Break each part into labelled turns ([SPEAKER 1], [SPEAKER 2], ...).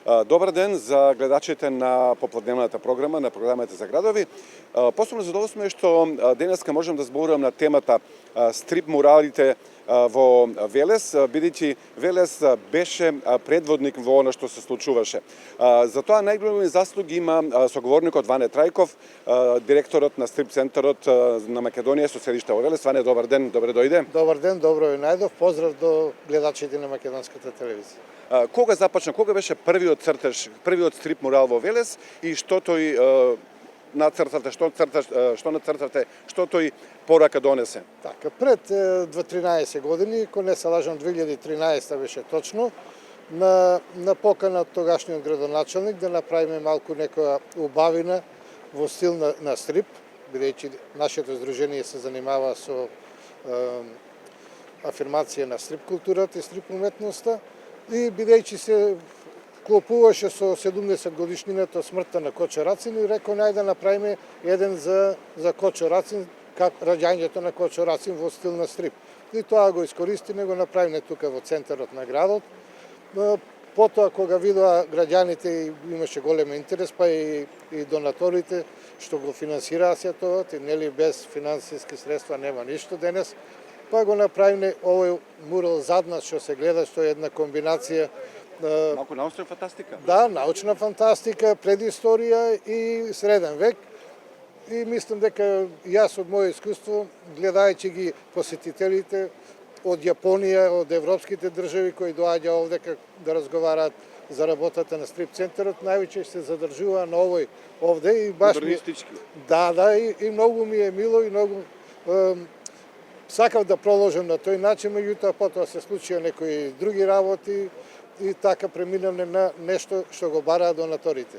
[SPEAKER 1] Добар ден за гледачите на попладневната програма, на програмата за градови. Посебно задоволство е што денеска можем да зборувам на темата стрип муралите во Велес, бидејќи Велес беше предводник во она што се случуваше. За тоа најголеми заслуги има соговорникот Ване Трајков, директорот на стрип центарот на Македонија со седиште во Велес. Ване, добар ден, добре дојде.
[SPEAKER 2] Добар ден, добро ви најдов. Поздрав до гледачите на македонската телевизија.
[SPEAKER 1] Кога започна, кога беше првиот цртеж, првиот стрип мурал во Велес и што тој нацртавте, што нацртавте, што тој порака донесе?
[SPEAKER 2] Така, пред 13 години, ако не се лажам 2013 беше точно, на покана од тогашниот градоначалник да направиме малку некоја убавина во стил на стрип, бидејќи нашето здружение се занимава со афирмација на стрип културата и стрип уметноста, и бидејќи се клопуваше со 70 годишнината смртта на Кочо Рацин, и рекол најде да направиме еден за Кочо Рацин, раѓањето на Кочо Рацин во стил на стрип. И тоа го искористиме, го направиме тука во центарот на градот. Потоа, кога видоа граѓаните, имаше голем интерес, па и донаторите што го финансираа се тоа, и нели без финансиски средства нема ништо денес, па го направиме овој мурал зад нас што се гледа, што е една комбинација.
[SPEAKER 1] Малку научна фантастика?
[SPEAKER 2] Да, научна фантастика, предисторија и среден век. И мислам дека јас од моје искуство, гледајќи ги посетителите од Јапонија, од европските држави кои доаѓа овде да разговараат за работата на стрип центарот, највеќе се задржува на овој овде и баш
[SPEAKER 1] модернистички.
[SPEAKER 2] Да, и многу ми е мило и многу сакав да продолжам на тој начин, меѓутоа потоа се случија некои други работи и така преминавме на нешто што го бараа донаторите.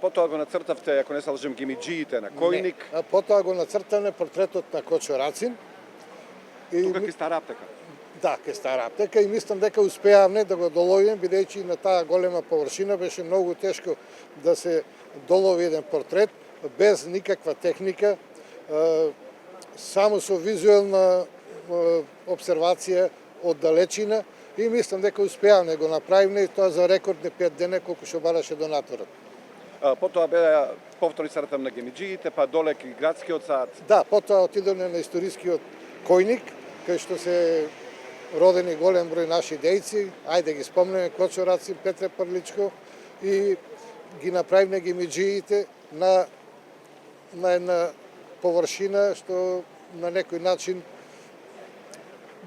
[SPEAKER 1] Потоа го нацртавте, ако не се лажам, гимиџиите на Којник.
[SPEAKER 2] Не, потоа го нацртавме портретот на Кочо Рацин.
[SPEAKER 1] Тука кај Стара аптека?
[SPEAKER 2] Да, кај Стара аптека, и мислам дека успеавме да го доловиме, бидејќи на таа голема површина беше многу тешко да се долови еден портрет без никаква техника, само со визуелна обсервација од далечина, и мислам дека успеавме го направиме, и тоа за рекордни 5 дена колку што бараше донаторот.
[SPEAKER 1] Потоа беа повторни сартам на гимиџиите, па доле и градскиот сад.
[SPEAKER 2] Да, потоа отидовме на историскиот Којник, кај што се родени голем број наши дејци, ајде ги спомнеме Кочо Рацин, Петре Прличко, и ги направиме гимиџиите на една површина што на некој начин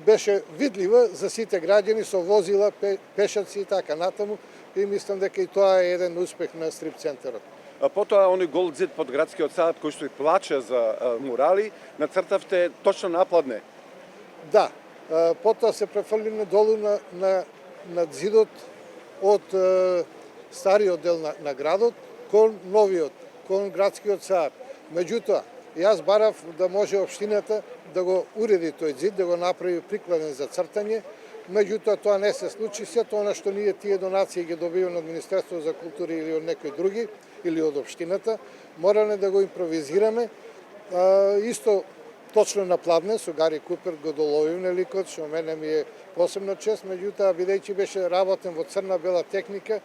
[SPEAKER 2] беше видлива за сите граѓани со возила, пешаци и така натаму, и мислам дека и тоа е еден успех на стрип центарот.
[SPEAKER 1] Потоа оној гол зид под градскиот сад кој што и плаче за мурали, нацртавте точно напладне.
[SPEAKER 2] Да, потоа се префрлиме долу на зидот од стариот дел на градот кон новиот, кон градскиот сад. Меѓутоа, јас барав да може општината да го уреди тој зид, да го направи прикладен за цртање, меѓутоа тоа не се случи. Сето она што ние тие донации ги добиваме од Министерството за култура или од некои други, или од општината, морале да го импровизираме. Исто точно на пладне, со Гари Купер го доловивме ликот, што мене ми е посебно чест, меѓутоа бидејќи беше работен во црна-бела техника,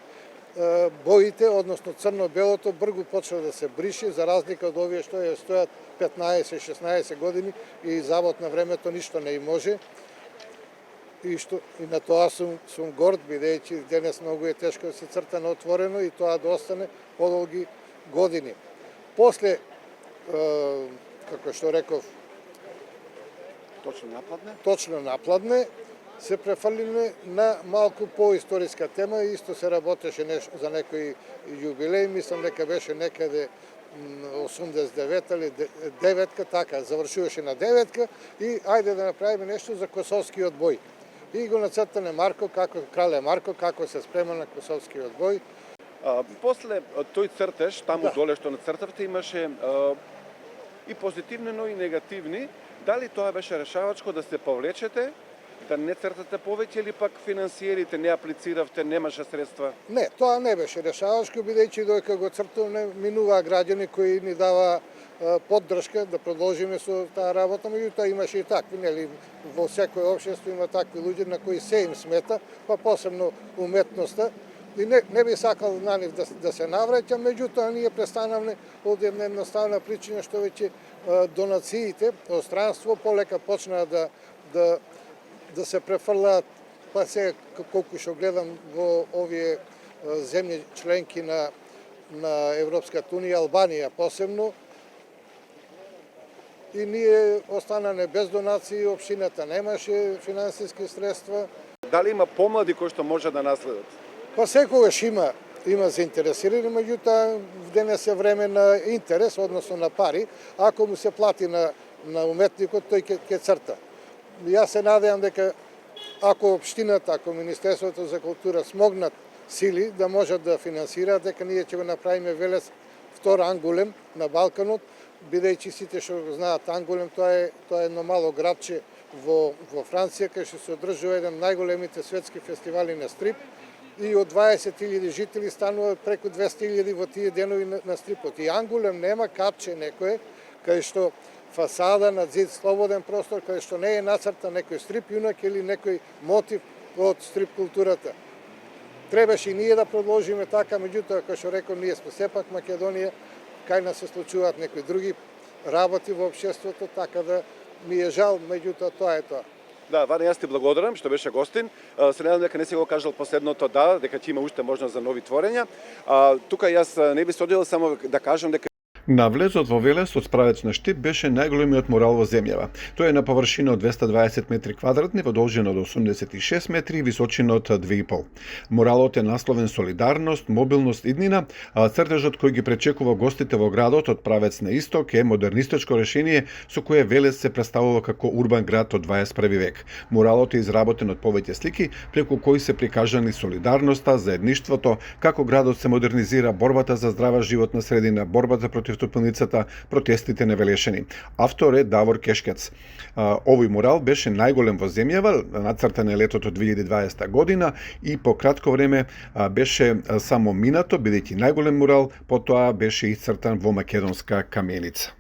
[SPEAKER 2] боите, односно црно-белото, бргу почна да се бриши, за разлика од овие што ја стојат 15-16 години и завод на времето ништо не им може. И на тоа сум горд, бидејќи денес многу е тешко да се црта на отворено и тоа да остане подолги години. После, како што реков, точно напладне, се префрлиме на малку поисториска тема, и исто се работеше за некој јубилеј, мислам дека беше некаде 89-та или 9-ка, така, завршуваше на 9-ка, и ајде да направиме нешто за косовскиот бој. И го нацртане Марко, крале Марко, како се спрема на косовскиот бој.
[SPEAKER 1] После тој цртеж, таму доле што нацртавте, имаше и позитивни, но и негативни. Дали тоа беше решавачко да се повлечете, да не цртате повеќе, или пак финансиерите не аплициравте, немаше средства?
[SPEAKER 2] Не, тоа не беше решавачко, бидејќи додека го цртуваме, минуваа граѓани кои ни дава поддршка да продолжиме со таа работа, меѓутоа имаше и такви, нели, во секој општество има такви луѓе на кои се им смета, па посебно уметноста, И не би сакал на нив да се навраќа, меѓутоа ние престанавме од една едноставна причина што веќе донациите од странство полека почнаа да се префрлаат, па сега колку што гледам во овие земји членки на Европската унија, Албанија посебно, и ние останане без донации, општината немаше финансиски средства.
[SPEAKER 1] Дали има помлади кои што може да наследат?
[SPEAKER 2] Па секогаш има заинтересирани, меѓутоа денес е време на интерес, односно на пари. Ако му се плати на уметникот, тој ќе црта. Јас се надевам дека ако општината, ако Министерството за култура смогнат сили да можат да финансираат, дека ние ќе го направиме Велес втор Ангулем на Балканот, бидејќи сите што го знаат Ангулем, тоа е едно мало градче во Франција, кај што се одржува еден најголемите светски фестивали на стрип, и од 20.000 жители станува преку 200.000 во тие денови на стрипот. И Ангулем нема капче некое, кај што фасада на зид, слободен простор, кај што не е нацртан некој стрип јунак или некој мотив од стрип културата. Требаше и ние да продолжиме така, меѓутоа, како што реков, ние сме сепак Македонија, кај нас се случуваат некои други работи во општеството, така да ми е жал, меѓутоа тоа е тоа.
[SPEAKER 1] Да, Ваня, јас ти благодарам што беше гостин. Се надам дека не си го кажал последното дека ќе има уште можност за нови творења. Тука јас не би се одел само да кажам дека на влезот во Велес од справец на Штип беше најголемиот мурал во земјава. Тој е на површина од 220 метри квадратни, во должина од 86 метри и височина од 2,5. Муралот е насловен Солидарност, мобилност, иднина, а цртежот кој ги пречекува гостите во градот од правец на исток е модернистичко решение со кое Велес се представува како урбан град од 21 век. Муралот е изработен од повеќе слики, преку кои се прикажани солидарноста, заедништвото, како градот се модернизира, борбата за здрава животна средина, борбата против топилницата, протестите на Велешани. Автор е Давор Кешкец. Овој мурал беше најголем во земјава, нацртан е летото 2020 година и по кратко време беше само минато, бидејќи најголем мурал, потоа беше исцртан во македонска каменица.